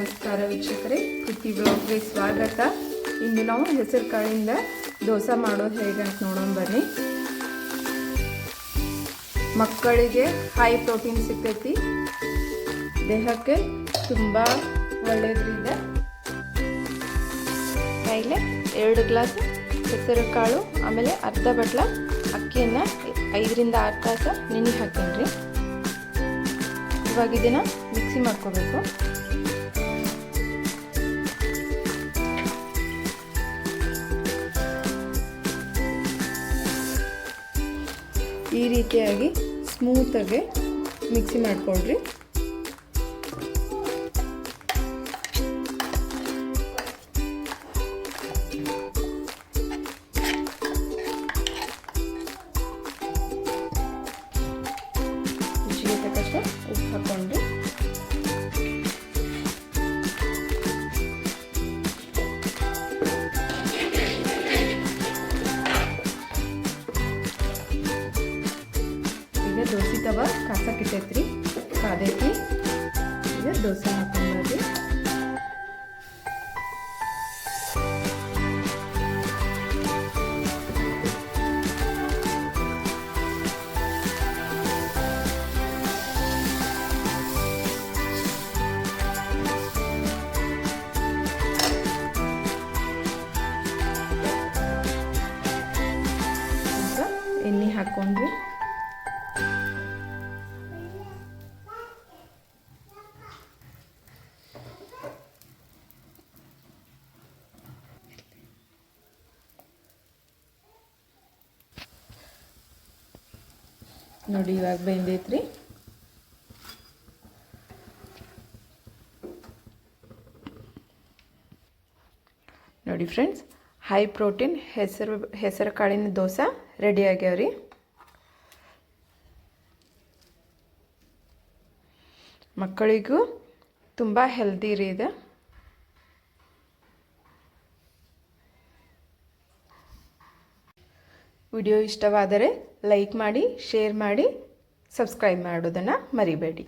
ನಮಸ್ಕಾರ ವೀಕ್ಷಕರೇ, ಕೃತಿ ಬ್ಲಾಗ್ಗೆ ಸ್ವಾಗತ. ಇಂದು ನಾವು ಹೆಸರು ಕಾಳಿಂದ ದೋಸೆ ಮಾಡೋದು ಹೇಗೆ ಅಂತ ನೋಡೋಣ ಬನ್ನಿ. ಮಕ್ಕಳಿಗೆ ಹೈ ಪ್ರೋಟೀನ್ ಸಿಗ್ತೈತಿ, ದೇಹಕ್ಕೆ ತುಂಬ ಒಳ್ಳೆಯದ್ರಿಂದ. ಕೈಲೆ 2 ಗ್ಲಾಸ್ ಹೆಸರು ಕಾಳು, ಆಮೇಲೆ ಅರ್ಧ ಬಟ್ಲ ಅಕ್ಕಿಯನ್ನು 5 ರಿಂದ 6 ತಾಸು ನೆನೆ ಹಾಕೇನ್ರಿ. ಇವಾಗ ಇದನ್ನು ಮಿಕ್ಸಿ ಮಾಡ್ಕೋಬೇಕು. ಈ ರೀತಿಯಾಗಿ ಸ್ಮೂತಾಗಿ ಮಿಕ್ಸಿ ಮಾಡ್ಕೊಳ್ರಿ. ರುಚಿಗೆ ತಕ್ಕಷ್ಟು ಉಪ್ಪು ಹಾಕ್ಕೊಂಡ್ರಿ. ಈಗ ದೋಸೆ ತವ ಕಾಸಕ್ಕಿಟ್ಟೈತ್ರಿ, ಕಾದೈತಿ. ಈಗ ದೋಸೆ ಹಾಕೊಂಡ್ರಿ. ಎಣ್ಣೆ ಹಾಕೊಂಡ್ರಿ. ನೋಡಿ ಇವಾಗ ಬೆಂದೈತ್ರಿ. ನೋಡಿ ಫ್ರೆಂಡ್ಸ್, ಹೈ ಪ್ರೋಟೀನ್ ಹೆಸರು ಕಾಳಿನ ದೋಸೆ ರೆಡಿ ಆಗ್ಯಾವ್ರಿ. ಮಕ್ಕಳಿಗೂ ತುಂಬ ಹೆಲ್ದಿ ರೀ ಇದು. ವಿಡಿಯೋ ಇಷ್ಟವಾದರೆ ಲೈಕ್ ಮಾಡಿ, ಶೇರ್ ಮಾಡಿ, ಸಬ್ಸ್ಕ್ರೈಬ್ ಮಾಡೋದನ್ನು ಮರಿಬೇಡಿ.